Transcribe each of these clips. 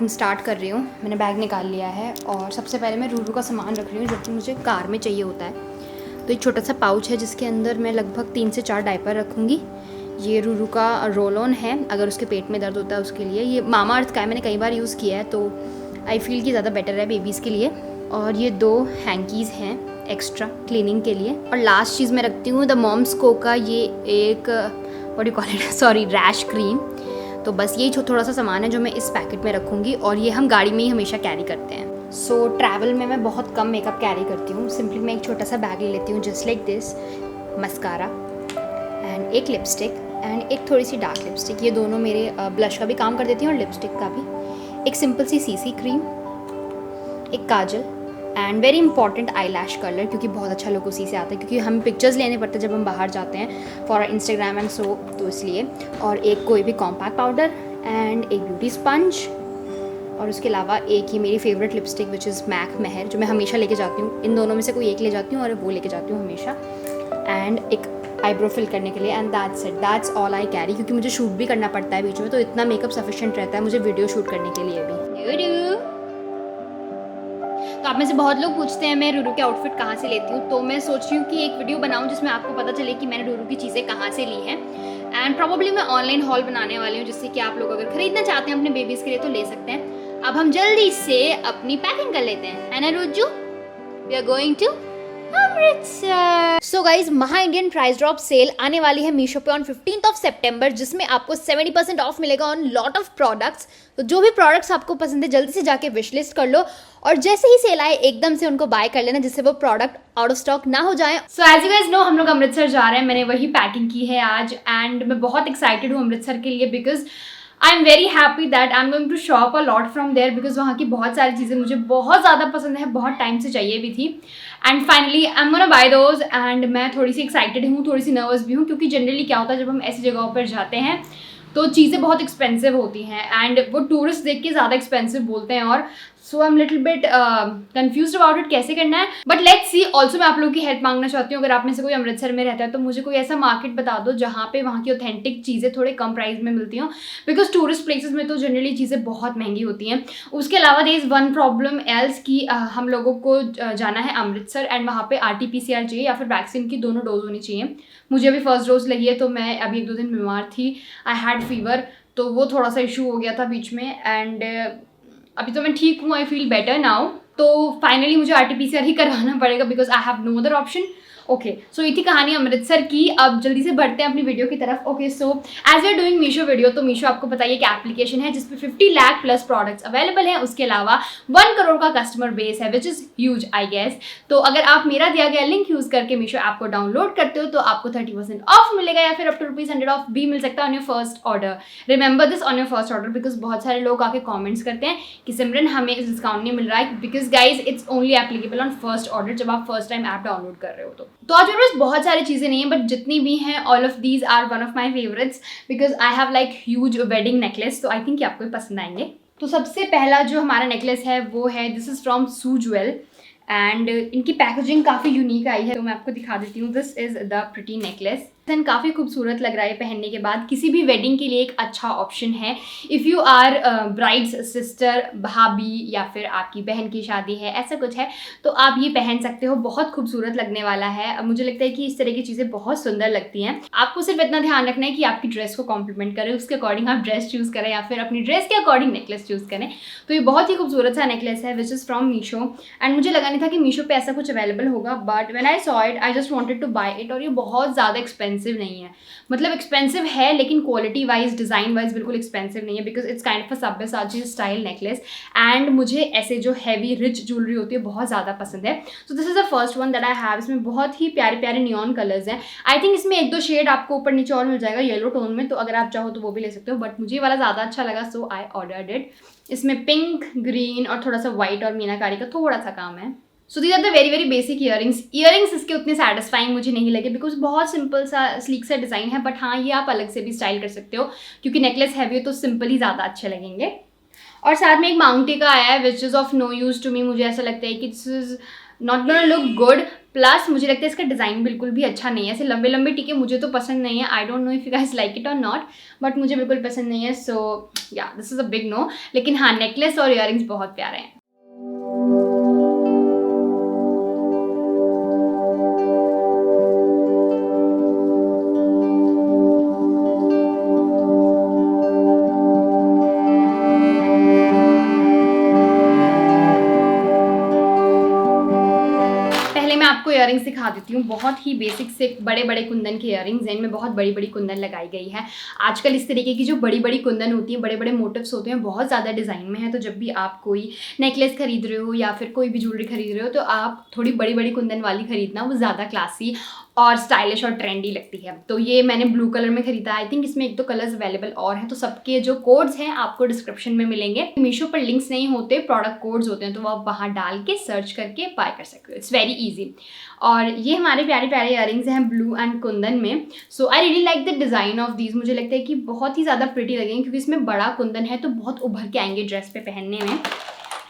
Packing start कर रही हूँ। मैंने बैग निकाल लिया है और सबसे पहले मैं रूरू का सामान रख रही हूँ जो कि मुझे कार में चाहिए होता है। तो एक छोटा सा पाउच है जिसके अंदर मैं लगभग 3 से 4 डायपर रखूँगी। ये रूरू का रोल ऑन है अगर उसके पेट में दर्द होता है उसके लिए। ये मामा अर्थ का है, मैंने कई बार यूज़ किया है तो आई फील कि ज़्यादा बेटर है बेबीज़ के लिए। और ये 2 हैंकीज़ हैं एक्स्ट्रा क्लीनिंग के लिए। और लास्ट चीज़ मैं रखती हूँ द मॉम्स को का ये एक what you call it sorry rash cream. तो बस यही थोड़ा सा सामान है जो मैं इस पैकेट में रखूँगी और ये हम गाड़ी में ही हमेशा कैरी करते हैं। सो ट्रैवल में मैं बहुत कम मेकअप कैरी करती हूँ। सिंपली मैं एक छोटा सा बैग ले लेती हूँ just like this, mascara and एक लिपस्टिक एंड एक थोड़ी सी डार्क लिपस्टिक। ये दोनों मेरे ब्लश का भी काम कर देती हैं और लिपस्टिक का भी। एक सिंपल सी सीसी क्रीम, एक kajal and very important eyelash colour क्योंकि बहुत अच्छा लुक उसी से आता है, क्योंकि हमें पिक्चर्स लेने पड़ते हैं जब हम बाहर जाते हैं फॉर इंस्टाग्राम एंड सो, तो इसलिए। और एक कोई भी कॉम्पैक्ट पाउडर एंड एक ब्यूटी स्पंज। और उसके अलावा एक ही मेरी favourite lipstick which is MAC Mehr जो मैं हमेशा लेके जाती हूँ। इन दोनों में से कोई एक ले जाती हूँ और वो लेके जाती हूँ हमेशा। एंड एक आईब्रो फिल करने के लिए and that's it, that's all I carry, क्योंकि मुझे शूट भी करना पड़ता है बीच में, तो इतना मेकअप सफिशिएंट रहता है मुझे वीडियो शूट करने के लिए भी। तो आप में से बहुत लोग पूछते हैं मैं रूरू के आउटफिट कहाँ से लेती हूँ, तो मैं सोच रही हूँ कि एक वीडियो बनाऊँ जिसमें आपको पता चले कि मैंने रूरू की चीज़ें कहाँ से ली हैं। एंड प्रॉब्ली मैं ऑनलाइन हॉल बनाने वाली हूँ जिससे कि आप लोग अगर खरीदना चाहते हैं अपने बेबीज़ के लिए तो ले सकते हैं। अब हम जल्दी से अपनी पैकिंग कर लेते हैं, है ना Ruju? We are going to Amritsar. So guys, महा इंडियन प्राइस ड्रॉप सेल आने वाली है मीशो पे ऑन 15th ऑफ सितंबर, जिसमें आपको 70% ऑफ मिलेगा ऑन लॉट ऑफ प्रोडक्ट्स। तो जो भी प्रोडक्ट्स आपको पसंद है जल्दी से जाके विश लिस्ट कर लो और जैसे ही सेल आए एकदम से उनको बाय कर लेना जिससे वो प्रोडक्ट आउट ऑफ स्टॉक ना हो जाए। So as you guys know हम लोग अमृतसर जा रहे हैं, मैंने वही पैकिंग की है आज एंड मैं बहुत एक्साइटेड हूँ अमृतसर के लिए because I am very happy that I am going to shop a lot from there because वहाँ की बहुत सारी चीज़ें मुझे बहुत ज़्यादा पसंद है, बहुत टाइम से चाहिए भी थी and finally I am gonna buy those. And मैं थोड़ी सी एक्साइटेड हूँ, थोड़ी सी नर्वस भी हूँ क्योंकि जनरली क्या होता है जब हम ऐसी जगहों पर जाते हैं तो चीज़ें बहुत एक्सपेंसिव होती हैं एंड वो टूरिस्ट देख के ज़्यादा एक्सपेंसिव बोलते हैं और so I am little bit confused about it कैसे करना है, बट लेट्स सी। ऑल्सो मैं आप लोगों की हेल्प मांगना चाहती हूँ, अगर आप में से कोई अमृतसर में रहता है तो मुझे कोई ऐसा मार्केट बता दो जहाँ पे वहाँ की ऑथेंटिक चीज़ें थोड़े कम प्राइस में मिलती हों बिकॉज टूरिस्ट प्लेसेस में तो जनरली चीज़ें बहुत महंगी होती हैं। उसके अलावा there is one problem else कि हम लोगों को जाना है अमृतसर एंड वहाँ पे RT-PCR चाहिए या फिर वैक्सीन की दोनों डोज होनी चाहिए। मुझे अभी फर्स्ट डोज लगी है तो मैं अभी 1-2 दिन बीमार थी, आई हैड फीवर, तो वो थोड़ा सा इशू हो गया था बीच में एंड अभी तो मैं ठीक हूँ, आई फील बेटर नाउ। तो फाइनली मुझे RT-PCR ही करवाना पड़ेगा because I have no other option. Okay, so ये थी कहानी अमृतसर की। अब जल्दी से बढ़ते हैं अपनी वीडियो की तरफ। Okay, so as we are doing Meesho video, तो मीशो आपको बताइए कि एप्लीकेशन है जिसपे 50 लाख प्लस प्रोडक्ट्स अवेलेबल हैं। उसके अलावा 1 करोड़ का कस्टमर बेस है which is huge I guess. तो अगर आप मेरा दिया गया लिंक यूज़ करके मीशो ऐप को डाउनलोड करते हो तो आपको 30% ऑफ मिलेगा या फिर अप टू ₹100 ऑफ भी मिल सकता है on your first order. Remember this, on your first order, because बहुत सारे लोग आके कॉमेंट्स करते हैं कि सिमरन हमें इस डिस्काउंट नहीं मिल रहा है because guys it's only applicable on first order जब आप फर्स्ट टाइम ऐप डाउनलोड कर रहे हो। तो आज मेरे पास बहुत सारी चीज़ें नहीं है बट जितनी भी हैं all of these are one of my favourites because I have like huge wedding necklace, तो आई थिंक आपको भी पसंद आएंगे। तो सबसे पहला जो हमारा नेकलेस है वो है this is from Sue jewel and इनकी पैकेजिंग काफ़ी यूनिक आई है तो मैं आपको दिखा देती हूँ। This is the pretty necklace and काफ़ी खूबसूरत लग रहा है पहनने के बाद। किसी भी वेडिंग के लिए एक अच्छा ऑप्शन है। If you are bride's sister, भाभी या फिर आपकी बहन की शादी है, ऐसा कुछ है तो आप ये पहन सकते हो, बहुत खूबसूरत लगने वाला है। मुझे लगता है कि इस तरह की चीज़ें बहुत सुंदर लगती हैं। आपको सिर्फ इतना ध्यान रखना है कि आपकी ड्रेस को कॉम्प्लीमेंट करें, उसके अकॉर्डिंग आप ड्रेस चूज़ करें या फिर अपनी ड्रेस के अकॉर्डिंग नेकलेस चूज़ करें। तो ये बहुत ही खूबसूरत सा नेकलेस है which is from Meesho and मुझे लगा नहीं था कि मीशो पे ऐसा कुछ अवेलेबल होगा but when I saw it I just wanted to buy it. और ये बहुत ज़्यादा एक्सपेंसिव नहीं है, मतलब एक्सपेंसिव है लेकिन क्वालिटी वाइज, डिज़ाइन वाइज बिल्कुल एक्सपेंसिव नहीं है because it's kind of a Sabyasachi style necklace and मुझे ऐसे जो हैवी रिच ज्वेलरी होती है बहुत ज़्यादा पसंद है। So this is the first one that I have. इसमें बहुत ही प्यारे प्यारे नियॉन कलर्स हैं। आई थिंक इसमें 1-2 शेड आपको ऊपर नीचे और मिल जाएगा येलो टोन में, तो अगर आप चाहो तो वो भी ले सकते हो बट मुझे ये वाला ज़्यादा अच्छा लगा सो आई ऑर्डर्ड इट। इसमें पिंक, ग्रीन और थोड़ा सा वाइट और मीनाकारी का थोड़ा सा काम है। So these are the very very basic earrings इसके उतने सेटिस्फाइंग मुझे नहीं लगे बिकॉज बहुत सिंपल सा स्लीक सा डिज़ाइन है बट हाँ ये आप अलग से भी स्टाइल कर सकते हो क्योंकि नेकलेस हैवी है तो सिंपल ही ज़्यादा अच्छे लगेंगे। और साथ में एक माउंटी का आया है which is of no use to me. मुझे ऐसा लगता है कि this is not gonna look good. Plus मुझे लगता है इसका डिज़ाइन बिल्कुल भी अच्छा नहीं है। ऐसे लंबे लंबे टीके मुझे तो पसंद नहीं है। I don't know if you guys like it और नॉट, बट मुझे बिल्कुल पसंद नहीं है। So ya this is a big no. लेकिन हाँ, नेकलेस और इयररिंग्स बहुत प्यारे हैं। मैं आपको इयररिंग्स दिखा देती हूँ। बहुत ही बेसिक से बड़े बड़े कुंदन के इयररिंग्स हैं। इनमें बहुत बड़ी बड़ी कुंदन लगाई गई है। आजकल इस तरीके की जो बड़ी बड़ी कुंदन होती हैं, बड़े बड़े मोटिव्स होते हैं, बहुत ज़्यादा डिज़ाइन में है। तो जब भी आप कोई नेकलेस खरीद रहे हो या फिर कोई भी ज्वेलरी खरीद रहे हो, तो आप थोड़ी बड़ी बड़ी कुंदन वाली खरीदना, वो ज़्यादा क्लासी और स्टाइलिश और ट्रेंडी लगती है। तो ये मैंने ब्लू कलर में खरीदा। आई थिंक इसमें 1-2 कलर्स अवेलेबल और हैं। तो सबके जो कोड्स हैं आपको डिस्क्रिप्शन में मिलेंगे। मीशो पर लिंक्स नहीं होते, प्रोडक्ट कोड्स होते हैं, तो वो आप वहाँ डाल के सर्च करके बाय कर सकते हो। It's very easy. और ये हमारे प्यारे प्यारे इयररिंग्स हैं ब्लू एंड कुंदन में। So I really like the design of these. मुझे लगता है कि बहुत ही ज़्यादा प्रिटी लगेंगे क्योंकि इसमें बड़ा कुंदन है, तो बहुत उभर के आएंगे ड्रेस पे पहनने में।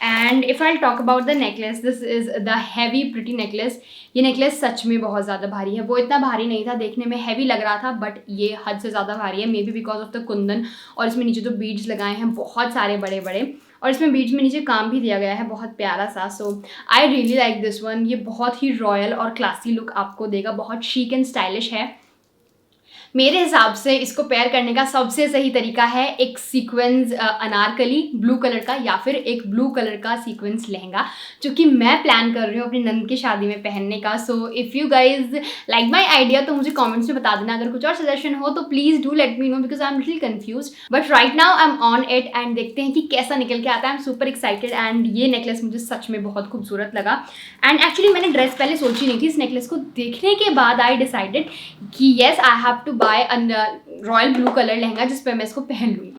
And if I talk about the necklace, this is the heavy pretty necklace. ये नेकलेस सच में बहुत ज़्यादा भारी है। वो इतना भारी नहीं था, देखने में हैवी लग रहा था, बट ये हद से ज़्यादा भारी है। May be because of the Kundan. और इसमें नीचे जो बीड्स लगाए हैं बहुत सारे बड़े बड़े, और इसमें बीच में नीचे काम भी दिया गया है बहुत प्यारा सा। So I really like this one. ये बहुत ही रॉयल और क्लासी लुक आपको देगा, बहुत शीक एंड स्टाइलिश है। मेरे हिसाब से इसको पेयर करने का सबसे सही तरीका है एक सीक्वेंस अनारकली ब्लू कलर का, या फिर एक ब्लू कलर का सीक्वेंस लहंगा, जो कि मैं प्लान कर रही हूँ अपनी नंद की शादी में पहनने का। So if you guys like my idea तो मुझे कॉमेंट्स में बता देना। अगर कुछ और सजेशन हो तो please do let me know, because I am little confuse, but right now I am on it and देखते हैं कि कैसा निकल के आता है। I am super excited. And ये नेकलेस मुझे सच में बहुत खूबसूरत लगा। एंड एक्चुअली मैंने ड्रेस पहले सोची नहीं थी। इस नेकलेस को देखने के बाद आई डिसाइडेड कि yes I have to buy a royal blue colour lehenga जिस पर मैं इसको पहन लूँगी।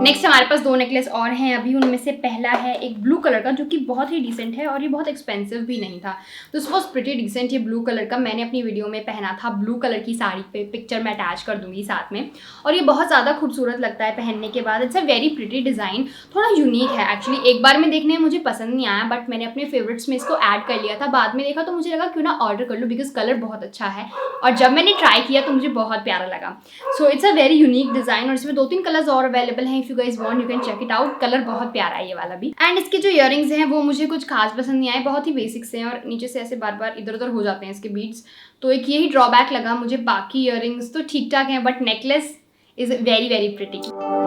नेक्स्ट हमारे पास 2 नेकलेस और हैं अभी। उनमें से पहला है एक ब्लू कलर का, जो कि बहुत ही डिसेंट है और ये बहुत एक्सपेंसिव भी नहीं था। तो दिस वॉज प्रिटी डिसेंट। ये ब्लू कलर का मैंने अपनी वीडियो में पहना था ब्लू कलर की साड़ी पे, पिक्चर मैं अटैच कर दूंगी साथ में। और ये बहुत ज़्यादा खूबसूरत लगता है पहनने के बाद। It's a very pretty design, थोड़ा यूनिक है एक्चुअली। एक बार में देखने में मुझे पसंद नहीं आया, बट मैंने अपने फेवरेट्स में इसको ऐड कर लिया था। बाद में देखा तो मुझे लगा क्यों ना ऑर्डर कर लूँ, बिकॉज कलर बहुत अच्छा है। और जब मैंने ट्राई किया तो मुझे बहुत प्यारा लगा। So it's a very unique design. और इसमें 2-3 कलर्स और अवेलेबल हैं। If you guys want you can check it out. Colour बहुत प्यारा है ये वाला भी। एंड इसके जो इयररिंग्स हैं वो मुझे कुछ खास पसंद नहीं आए, बहुत ही बेसिक से हैं और नीचे से ऐसे बार बार इधर उधर हो जाते हैं इसके बीड्स। तो एक यही ड्रॉबैक लगा मुझे। बाकी इयररिंग्स तो ठीक ठाक हैं, but necklace is very very pretty.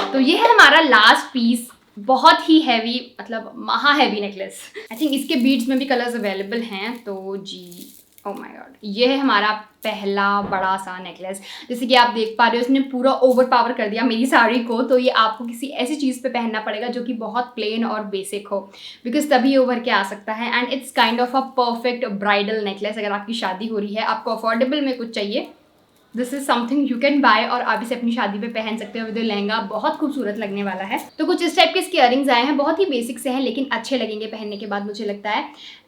तो ये है हमारा लास्ट पीस, बहुत ही हैवी, मतलब महा हैवी नेकलेस। आई थिंक इसके बीड्स में भी कलर्स अवेलेबल हैं। तो जी ओ माय गॉड, ये है हमारा पहला बड़ा सा नेकलेस। जैसे कि आप देख पा रहे हो, इसने पूरा ओवर पावर कर दिया मेरी साड़ी को। तो ये आपको किसी ऐसी चीज़ पे पहनना पड़ेगा जो कि बहुत प्लेन और बेसिक हो, बिकॉज तभी ओवर के आ सकता है। And it's kind of a perfect bridal necklace. अगर आपकी शादी हो रही है, आपको अफोर्डेबल में कुछ चाहिए, this is something you can buy और आप इसे अपनी शादी पे पहन सकते हो विद लहंगा। बहुत खूबसूरत लगने वाला है। तो कुछ इस टाइप के इसके इयररिंग्स आए हैं, बहुत ही बेसिक से हैं लेकिन अच्छे लगेंगे पहनने के बाद, मुझे लगता है।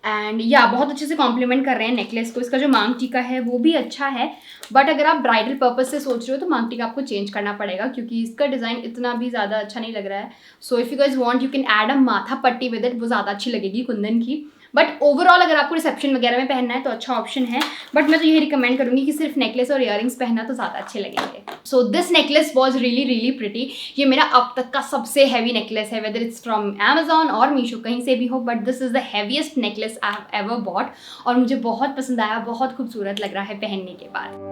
एंड या बहुत अच्छे से कॉम्प्लीमेंट कर रहे हैं नेकलेस को। इसका जो मांग टीका है वो भी अच्छा है, बट अगर आप ब्राइडल पर्पज से सोच रहे हो तो मांग टीका आपको चेंज करना पड़ेगा, क्योंकि इसका डिज़ाइन इतना भी ज़्यादा अच्छा नहीं लग रहा है। So if you guys want you can add अ माथा पट्टी विद इट, वो ज़्यादा अच्छी लगेगी कुंदन की। बट ओवरऑल अगर आपको रिसेप्शन वगैरह में पहनना है तो अच्छा ऑप्शन है, बट मैं तो यही रिकमेंड करूँगी कि सिर्फ नेकलेस और ईयरिंग्स पहनना तो ज़्यादा अच्छे लगेंगे। So this necklace was really really pretty. ये मेरा अब तक का सबसे हैवी नेकलेस है, वेदर इट्स फ्रॉम अमेजॉन और मीशो, कहीं से भी हो, but this is the heaviest necklace I have ever bot और मुझे बहुत पसंद आया, बहुत खूबसूरत लग रहा है पहनने के बाद।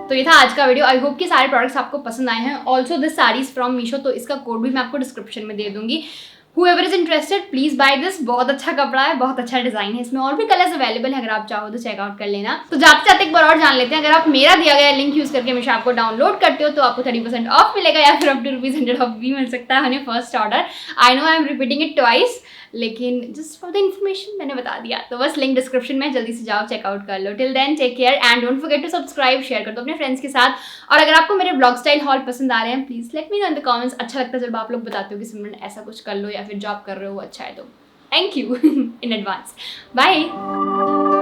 तो ये था आज का वीडियो। आई होप कि सारे प्रोडक्ट्स आपको पसंद आए हैं। Also this saris from Meesho, तो इसका कोड भी मैं आपको डिस्क्रिप्शन में दे दूंगी। Whoever is interested, please buy this। बहुत अच्छा कपड़ा है, बहुत अच्छा डिजाइन है, इसमें और भी कलर्स अवेलेबल है, अगर आप चाहो तो चेकआउट कर लेना। तो जाते जाते एक बार और जान लेते हैं, अगर आप मेरा दिया गया लिंक यूज करके मीशो ऐप को डाउनलोड करते हो तो आपको 30% ऑफ मिलेगा या फिर अप टू ₹100 ऑफ भी मिल सकता है first order. I know I am repeating it twice, लेकिन जस्ट फॉर द इन्फॉर्मेशन मैंने बता दिया। तो बस लिंक डिस्क्रिप्शन में, जल्दी से जाओ चेकआउट कर लो। Till then take care and don't forget to subscribe, share कर दो अपने फ्रेंड्स के साथ। और अगर आपको मेरे ब्लॉग स्टाइल हॉल पसंद आ रहे हैं, please let me know in the comments. अच्छा लगता है जब आप लोग बताते हो कि सिमरन ऐसा कुछ कर लो या फिर जॉब कर रहे हो अच्छा है तो। Thank you in advance. Bye.